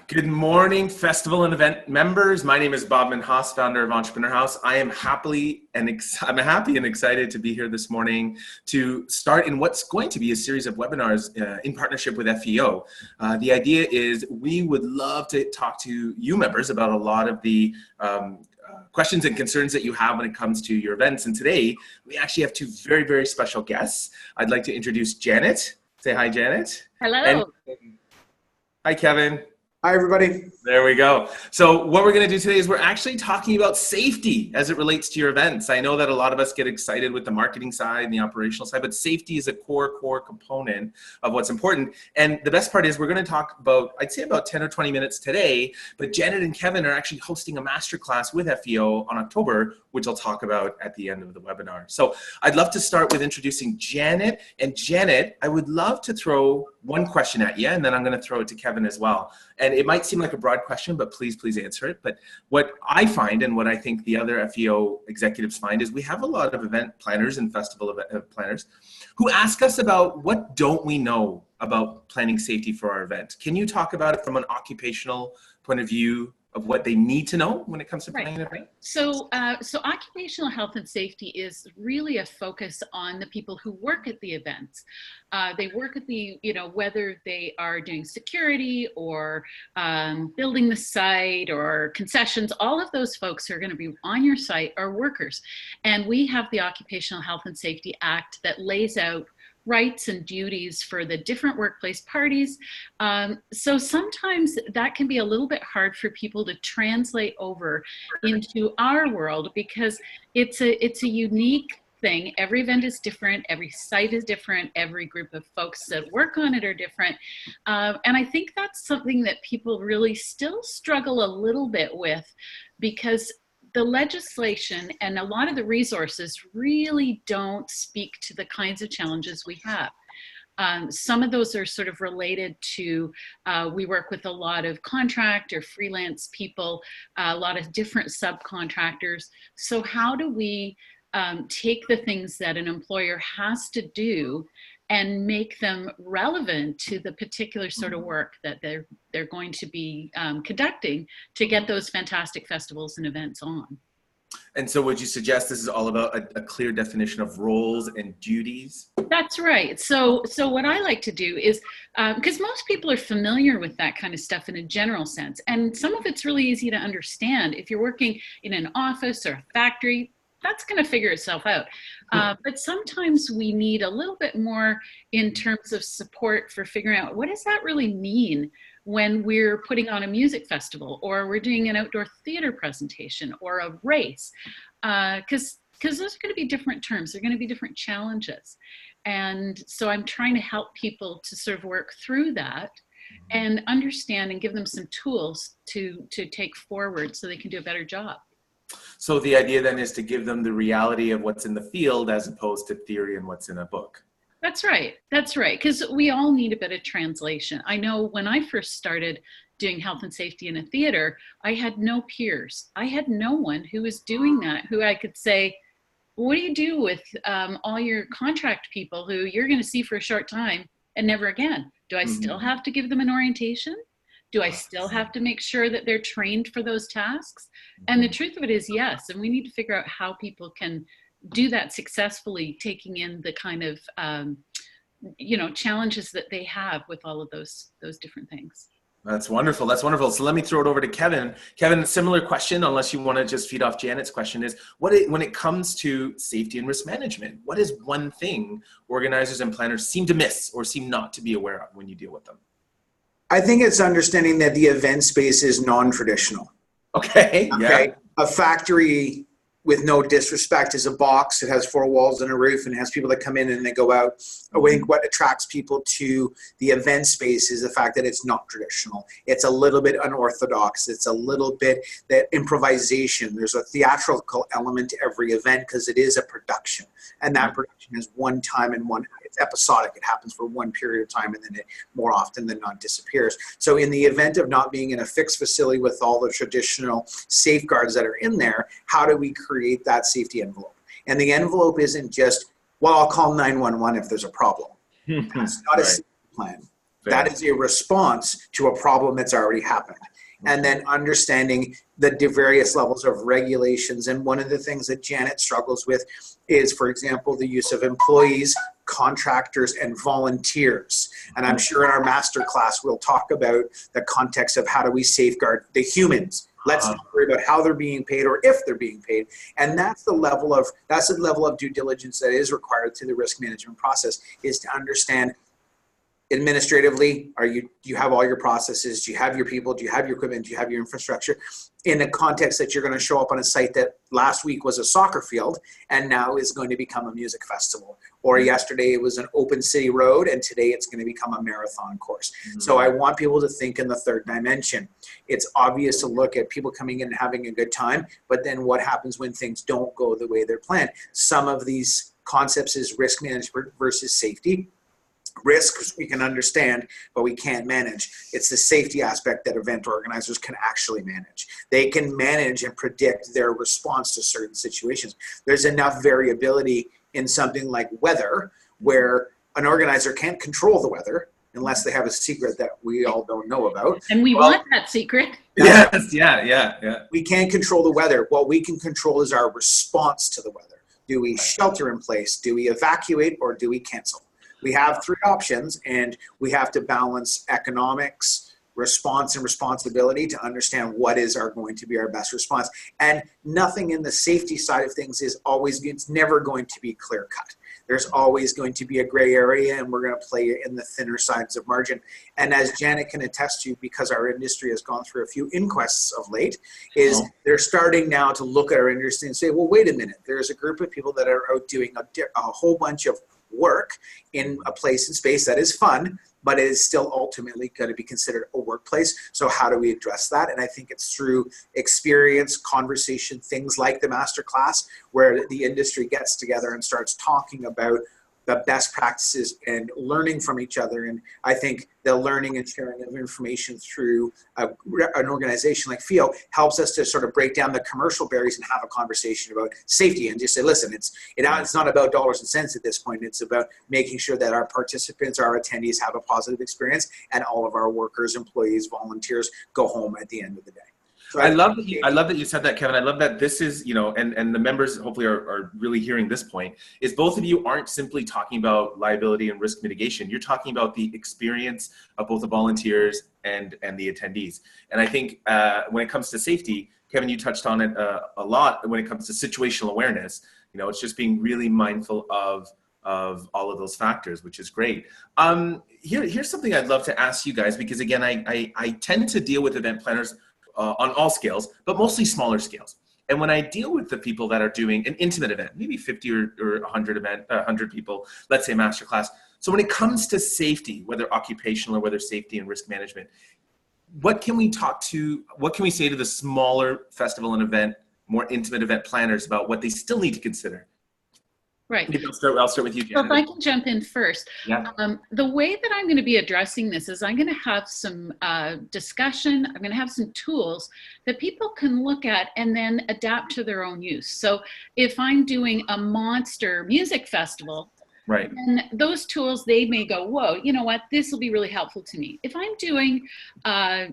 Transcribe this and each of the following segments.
Good morning, festival and event members. My name is Bob Minhas, founder of Entrepreneur House. I'm happy and excited to be here this morning to start in what's going to be a series of webinars in partnership with FEO. The idea is we would love to talk to you members about a lot of the questions and concerns that you have when it comes to your events. And today we actually have two very, very special guests. I'd like to introduce Janet. Say hi, Janet. Hello. And hi, Kevin. Hi, everybody. There we go. So what we're going to do today is we're actually talking about safety as it relates to your events. I know that a lot of us get excited with the marketing side and the operational side, but safety is a core component of what's important. And the best part is we're going to talk about, I'd say about 10 or 20 minutes today, but Janet and Kevin are actually hosting a masterclass with FEO on October, which I'll talk about at the end of the webinar. So I'd love to start with introducing Janet. And Janet, I would love to throw one question at you, and then I'm going to throw it to Kevin as well. And it might seem like a broad question, but please answer it. But what I find, and what I think the other FEO executives find, is we have a lot of event planners and festival event planners who ask us about what don't we know about planning safety for our event. Can you talk about it from an occupational point of view of what they need to know when it comes to planning an event? So occupational health and safety is really a focus on the people who work at the events. They work at the, whether they are doing security or building the site or concessions, all of those folks who are going to be on your site are workers. And we have the Occupational Health and Safety Act that lays out rights and duties for the different workplace parties. So sometimes that can be a little bit hard for people to translate over into our world because it's a unique thing. Every event is different, every site is different, every group of folks that work on it are different. And I think that's something that people really still struggle a little bit with because the legislation and a lot of the resources really don't speak to the kinds of challenges we have. Some of those are sort of related to, we work with a lot of contract or freelance people, a lot of different subcontractors. So how do we take the things that an employer has to do and make them relevant to the particular sort of work that they're going to be conducting to get those fantastic festivals and events on. And so would you suggest this is all about a clear definition of roles and duties? That's right. So what I like to do is, because most people are familiar with that kind of stuff in a general sense, and some of it's really easy to understand. If you're working in an office or a factory, that's going to figure itself out. But sometimes we need a little bit more in terms of support for figuring out what does that really mean when we're putting on a music festival or we're doing an outdoor theater presentation or a race. Because those are going to be different terms. They're going to be different challenges. And so I'm trying to help people to sort of work through that and understand and give them some tools to take forward so they can do a better job. So the idea then is to give them the reality of what's in the field as opposed to theory and what's in a book. That's right. That's right. Because we all need a bit of translation. I know when I first started doing health and safety in a theater, I had no peers. I had no one who was doing that, who I could say, what do you do with all your contract people who you're going to see for a short time and never again? Do I still have to give them an orientation? Do I still have to make sure that they're trained for those tasks? And the truth of it is yes. And we need to figure out how people can do that successfully, taking in the kind of, challenges that they have with all of those different things. That's wonderful. That's wonderful. So let me throw it over to Kevin. Kevin, similar question, unless you want to just feed off Janet's question, is when it comes to safety and risk management, what is one thing organizers and planners seem to miss or seem not to be aware of when you deal with them? I think it's understanding that the event space is non-traditional. Okay. Yeah. A factory, with no disrespect, is a box. It has four walls and a roof and has people that come in and they go out. I think what attracts people to the event space is the fact that it's not traditional. It's a little bit unorthodox. It's a little bit that improvisation. There's a theatrical element to every event because it is a production. And that production is one time and it's episodic. It happens for one period of time and then it more often than not disappears. So in the event of not being in a fixed facility with all the traditional safeguards that are in there, how do we create that safety envelope? And the envelope isn't just, well, I'll call 911 if there's a problem. That's not a safety plan. Fair. That is a response to a problem that's already happened. And then understanding the various levels of regulations. And one of the things that Janet struggles with is, for example, the use of employees, contractors, and volunteers. And I'm sure in our masterclass, we'll talk about the context of how do we safeguard the humans. Let's not worry about how they're being paid or if they're being paid. And that's the level of due diligence that is required through the risk management process, is to understand administratively, do you have all your processes? Do you have your people? Do you have your equipment? Do you have your infrastructure? In a context that you're going to show up on a site that last week was a soccer field and now is going to become a music festival. Or yesterday it was an open city road and today it's going to become a marathon course. Mm-hmm. So I want people to think in the third dimension. It's obvious to look at people coming in and having a good time, but then what happens when things don't go the way they're planned? Some of these concepts is risk management versus safety. Risks we can understand, but we can't manage. It's the safety aspect that event organizers can actually manage. They can manage and predict their response to certain situations. There's enough variability in something like weather where an organizer can't control the weather unless they have a secret that we all don't know about. And we want that secret. Yes, yeah. We can't control the weather. What we can control is our response to the weather. Do we shelter in place? Do we evacuate, or do we cancel? We have three options, and we have to balance economics, response, and responsibility to understand what is going to be our best response. And nothing in the safety side of things it's never going to be clear cut. There's always going to be a gray area, and we're going to play in the thinner sides of margin. And as Janet can attest to, because our industry has gone through a few inquests of late, they're starting now to look at our industry and say, well, wait a minute, there's a group of people that are out doing a whole bunch of work in a place and space that is fun, but it is still ultimately going to be considered a workplace. So how do we address that? And I think it's through experience, conversation, things like the masterclass, where the industry gets together and starts talking about the best practices and learning from each other. And I think the learning and sharing of information through an organization like FEO helps us to sort of break down the commercial barriers and have a conversation about safety and just say, listen, it's not about dollars and cents at this point. It's about making sure that our participants, our attendees have a positive experience, and all of our workers, employees, volunteers go home at the end of the day. So I love that you said that, Kevin. I love that this is, and the members hopefully are really hearing this point, is both of you aren't simply talking about liability and risk mitigation. You're talking about the experience of both the volunteers and the attendees. And I think when it comes to safety, Kevin, you touched on it a lot. When it comes to situational awareness, it's just being really mindful of all of those factors, which is great. Here's something I'd love to ask you guys, because again, I tend to deal with event planners on all scales, but mostly smaller scales. And when I deal with the people that are doing an intimate event, maybe 50 or 100 people, let's say masterclass. So when it comes to safety, whether occupational or whether safety and risk management, what can we say to the smaller festival and event, more intimate event planners about what they still need to consider? Right. Maybe I'll start with you, Janet. So if I can jump in first. Yeah. The way that I'm going to be addressing this is I'm going to have some discussion. I'm going to have some tools that people can look at and then adapt to their own use. So if I'm doing a monster music festival, right, and those tools, they may go, whoa, you know what, this will be really helpful to me. If I'm doing, a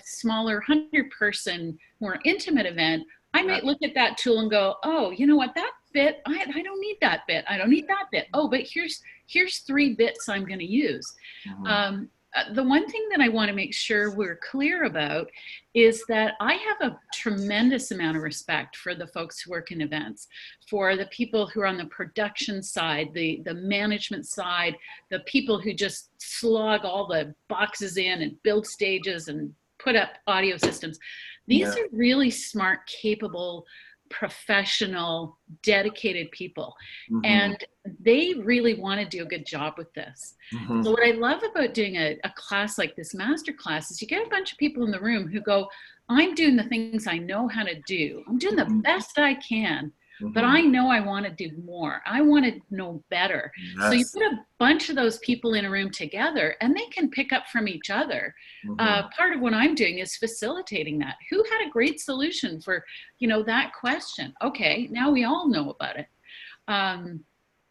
smaller 100-person, more intimate event, I might look at that tool and go, oh, you know what, that bit, I don't need that bit. I don't need that bit. Oh, but here's 3 bits I'm going to use. Mm-hmm. The one thing that I want to make sure we're clear about is that I have a tremendous amount of respect for the folks who work in events, for the people who are on the production side, the management side, the people who just slog all the boxes in and build stages and put up audio systems. These are really smart, capable, professional, dedicated people. Mm-hmm. And they really want to do a good job with this. Mm-hmm. So what I love about doing a class like this masterclass is you get a bunch of people in the room who go, I'm doing the things I know how to do. I'm doing the best I can, but I know I want to do more. I want to know better. Yes. So you put a bunch of those people in a room together and they can pick up from each other. Part of what I'm doing is facilitating that. Who had a great solution for, that question? Okay, now we all know about it.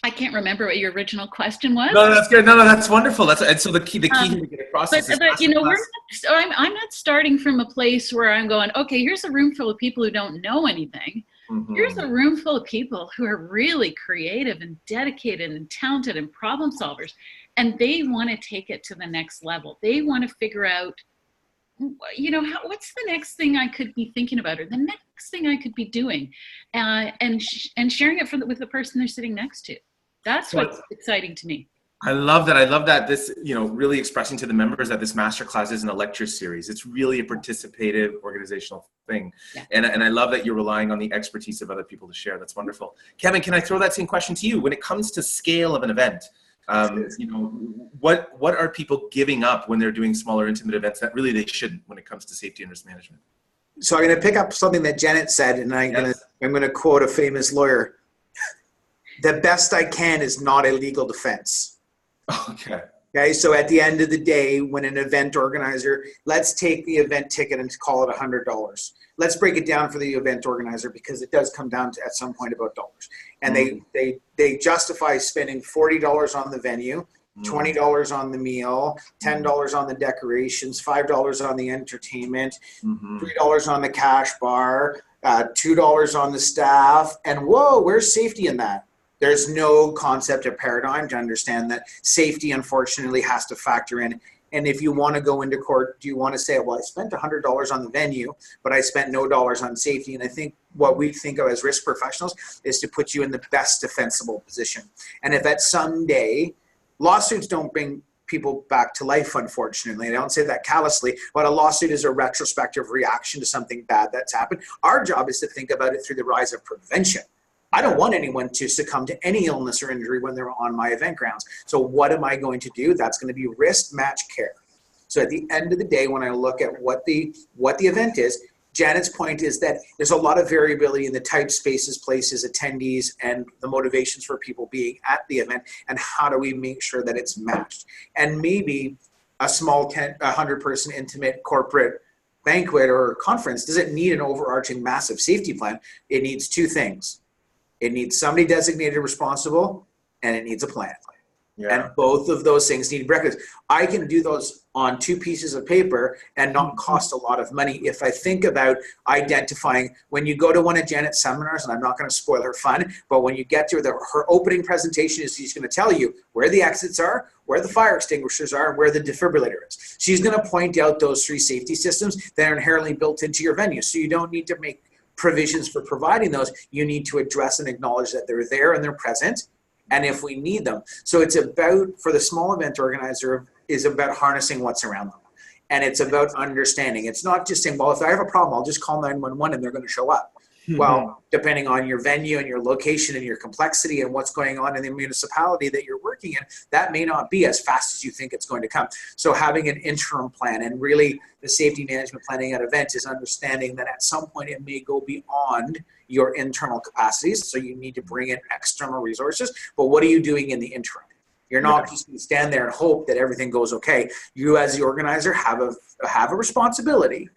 I can't remember what your original question was. No, that's good. No, that's wonderful. And so the key here to get across is this But you know, masterclass. I'm not starting from a place where I'm going, okay, here's a room full of people who don't know anything. Here's a room full of people who are really creative and dedicated and talented and problem solvers, and they want to take it to the next level. They want to figure out, you know, what's the next thing I could be thinking about, or the next thing I could be doing, and sharing it with the person they're sitting next to. That's what's exciting to me. I love that. I love that this, you know, really expressing to the members that this masterclass isn't a lecture series. It's really a participative organizational thing. Yeah. And I love that you're relying on the expertise of other people to share. That's wonderful. Kevin, can I throw that same question to you? When it comes to scale of an event, you know, what are people giving up when they're doing smaller intimate events that really they shouldn't when it comes to safety and risk management? So I'm going to pick up something that Janet said, and I'm going to quote a famous lawyer. The best I can is not a legal defense. Okay. Okay. So at the end of the day, when an event organizer, let's take the event ticket and call it $100. Let's break it down for the event organizer, because it does come down to at some point about dollars. And they justify spending $40 on the venue, $20 on the meal, $10 on the decorations, $5 on the entertainment, $3 on the cash bar, $2 on the staff. And whoa, where's safety in that? There's no concept or paradigm to understand that safety, unfortunately, has to factor in. And if you want to go into court, do you want to say, well, I spent $100 on the venue, but I spent no dollars on safety? And I think what we think of as risk professionals is to put you in the best defensible position. And if at some day, lawsuits don't bring people back to life, unfortunately. I don't say that callously, but a lawsuit is a retrospective reaction to something bad that's happened. Our job is to think about it through the rise of prevention. I don't want anyone to succumb to any illness or injury when they're on my event grounds. So what am I going to do? That's going to be risk match care. So at the end of the day, when I look at what the event is, Janet's point is that there's a lot of variability in the type, spaces, places, attendees, and the motivations for people being at the event, and how do we make sure that it's matched. And maybe a small 100-person intimate corporate banquet or conference doesn't need an overarching massive safety plan. It needs two things. It needs somebody designated responsible, and it needs a plan. Yeah. And both of those things need breakfast. I can do those on 2 pieces of paper and not cost a lot of money if I think about identifying, when you go to one of Janet's seminars, and I'm not going to spoil her fun, but when you get to her opening presentation is she's going to tell you where the exits are, where the fire extinguishers are, and where the defibrillator is. She's going to point out those 3 safety systems that are inherently built into your venue. So you don't need to make provisions for providing those. You need to address and acknowledge that they're there and they're present, and if we need them. So it's about, for the small event organizer, is about harnessing what's around them. And it's about understanding. It's not just saying, well, if I have a problem, I'll just call 911 and they're going to show up. Well, depending on your venue and your location and your complexity and what's going on in the municipality that you're working in, that may not be as fast as you think it's going to come. So having an interim plan, and really the safety management planning at events, is understanding that at some point it may go beyond your internal capacities. So you need to bring in external resources. But what are you doing in the interim? You're not just going to stand there and hope that everything goes okay. You, as the organizer, have a responsibility,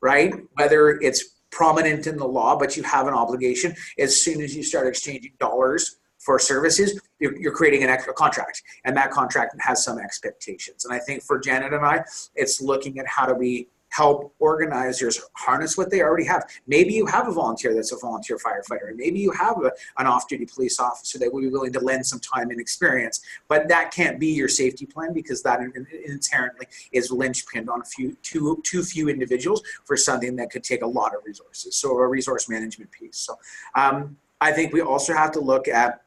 right? Whether it's prominent in the law, but you have an obligation. As soon as you start exchanging dollars for services, you're creating an extra contract, and that contract has some expectations. And I think for Janet and I, it's looking at how do we help organizers harness what they already have. Maybe you have a volunteer that's a volunteer firefighter, and maybe you have an off-duty police officer that would be willing to lend some time and experience, but that can't be your safety plan, because that inherently is linchpinned on too few individuals for something that could take a lot of resources. So a resource management piece. So I think we also have to look at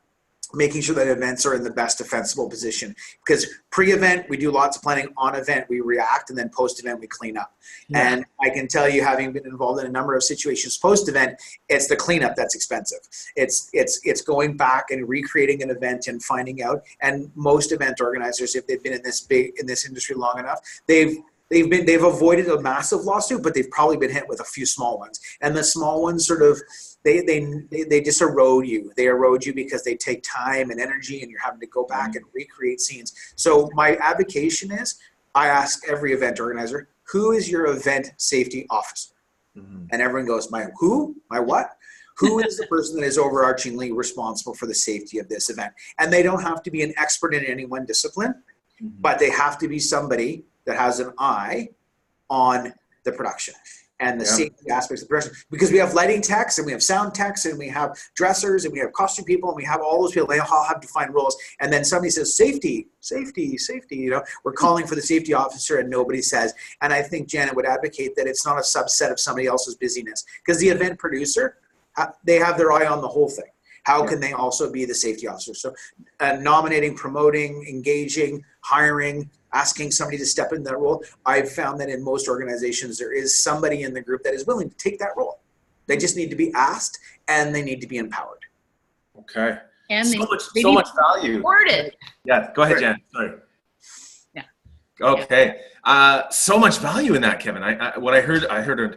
making sure that events are in the best defensible position, because pre-event, we do lots of planning. On event, we react, and then post-event, we clean up. Yeah. And I can tell you, having been involved in a number of situations post-event, it's the cleanup that's expensive. It's going back and recreating an event and finding out. And most event organizers, if they've been in this industry long enough, they've avoided a massive lawsuit, but they've probably been hit with a few small ones. And the small ones sort of, they just erode you. They erode you because they take time and energy, and you're having to go back and recreate scenes. So my advocation is, I ask every event organizer, who is your event safety officer? And everyone goes, my who? My what? Who is the person that is overarchingly responsible for the safety of this event? And they don't have to be an expert in any one discipline, but they have to be somebody that has an eye on the production and the safety aspects of the production. Because we have lighting techs and we have sound techs and we have dressers and we have costume people and we have all those people. They all have defined roles. And then somebody says, safety, safety, safety. You know, we're calling for the safety officer and nobody says. And I think Janet would advocate that it's not a subset of somebody else's busyness. Because the event producer, they have their eye on the whole thing. How can they also be the safety officer? So nominating, promoting, engaging, hiring, asking somebody to step in that role. I've found that in most organizations, there is somebody in the group that is willing to take that role. They just need to be asked and they need to be empowered. Okay. And so much value. Supported. Yeah, go ahead, Jen. Sorry. Yeah. Okay. So much value in that, Kevin. I heard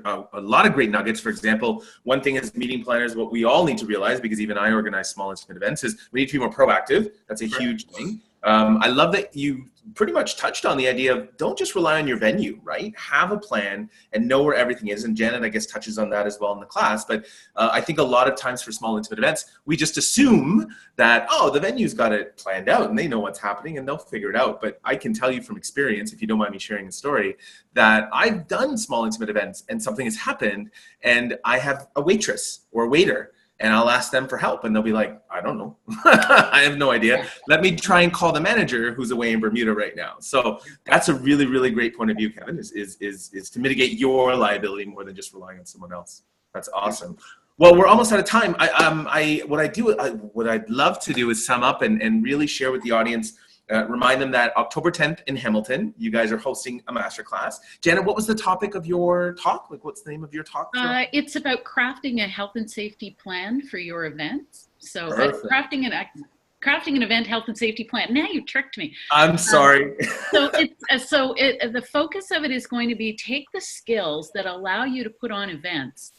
a lot of great nuggets. For example, one thing as meeting planners, what we all need to realize, because even I organize small intimate events, is we need to be more proactive. That's a huge thing. I love that you pretty much touched on the idea of don't just rely on your venue, right? Have a plan and know where everything is. And Janet, I guess, touches on that as well in the class. But I think a lot of times for small intimate events, we just assume that, oh, the venue's got it planned out and they know what's happening and they'll figure it out. But I can tell you from experience, if you don't mind me sharing a story, that I've done small intimate events and something has happened and I have a waitress or a waiter. And I'll ask them for help and they'll be like, I don't know. I have no idea. Let me try and call the manager who's away in Bermuda right now. So that's a really, really great point of view, Kevin, is to mitigate your liability more than just relying on someone else. That's awesome. Well, we're almost out of time. What I'd love to do is sum up and really share with the audience, remind them that October 10th in Hamilton, you guys are hosting a masterclass. Janet, what was the topic of your talk? Like, what's the name of your talk? It's about crafting a health and safety plan for your events. So crafting an event health and safety plan. Now you tricked me. I'm sorry. The focus of it is going to be take the skills that allow you to put on events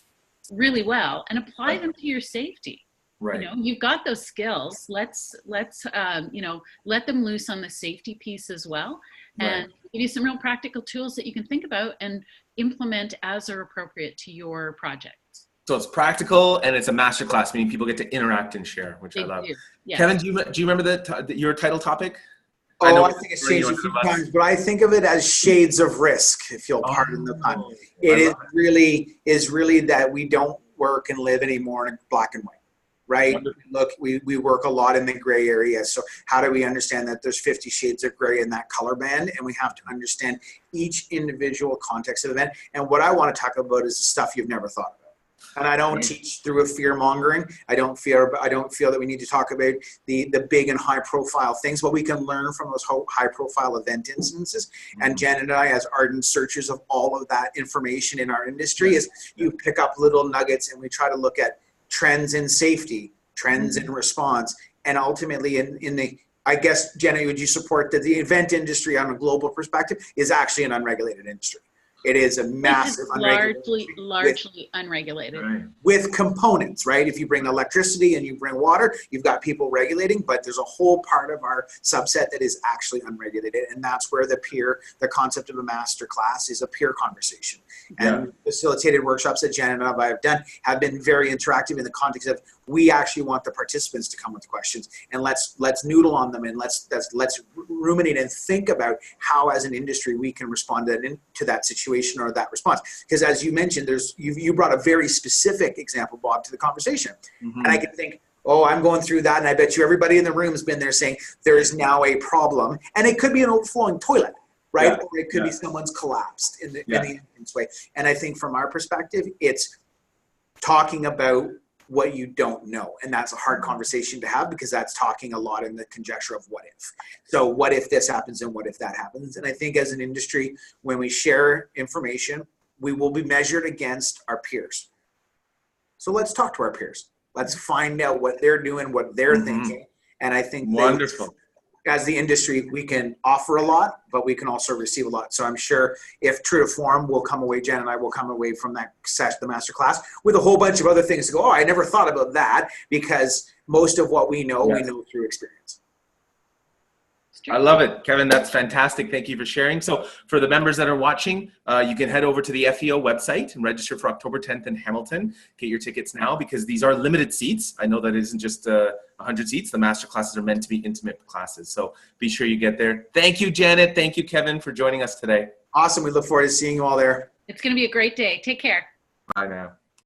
really well and apply them to your safety. Right. You know, you've got those skills. Let's let them loose on the safety piece as well, and give you some real practical tools that you can think about and implement as are appropriate to your projects. So it's practical and it's a masterclass, meaning people get to interact and share, which I love. Yes. Kevin, do you remember your title topic? I think it's changed a few times, but I think of it as shades of risk, if you'll pardon the pun. It is really that we don't work and live anymore in black and white. Right? Wonderful. Look, we work a lot in the gray area. So how do we understand that there's 50 shades of gray in that color band? And we have to understand each individual context of event. And what I want to talk about is the stuff you've never thought about. And I don't teach through a fear mongering. I don't feel that we need to talk about the big and high profile things, but we can learn from those high profile event instances. And Janet and I, as ardent searchers of all of that information in our industry, is you pick up little nuggets and we try to look at trends in safety, trends in response, and ultimately I guess, Jenny, would you support that the event industry on a global perspective is actually an unregulated industry? It is a massive largely unregulated. Right. With components, right? If you bring electricity and you bring water, you've got people regulating, but there's a whole part of our subset that is actually unregulated. And that's where the concept of a master class is a peer conversation. And facilitated workshops that Janet and I have done have been very interactive in the context of we actually want the participants to come with questions and let's noodle on them and let's ruminate and think about how as an industry we can respond to that situation or that response. Because as you mentioned, you brought a very specific example, Bob, to the conversation. And I can think, oh, I'm going through that, and I bet you everybody in the room has been there saying there is now a problem, and it could be an overflowing toilet, right? Or it could be someone's collapsed in the entrance way. And I think from our perspective, it's talking about what you don't know, and that's a hard conversation to have because that's talking a lot in the conjecture of what if. So what if this happens and what if that happens? And I think as an industry, when we share information, we will be measured against our peers. So let's talk to our peers. Let's find out what they're doing, what they're thinking. And I think as the industry, we can offer a lot, but we can also receive a lot. So I'm sure if true to form, we'll come away, Jen and I will come away from that session, the masterclass, with a whole bunch of other things to go, oh, I never thought about that, because most of what we know through experience. I love it, Kevin. That's fantastic. Thank you for sharing. So for the members that are watching, you can head over to the FEO website and register for October 10th in Hamilton. Get your tickets now because these are limited seats. I know that it isn't just 100 seats. The master classes are meant to be intimate classes. So be sure you get there. Thank you, Janet. Thank you, Kevin, for joining us today. Awesome. We look forward to seeing you all there. It's going to be a great day. Take care. Bye now.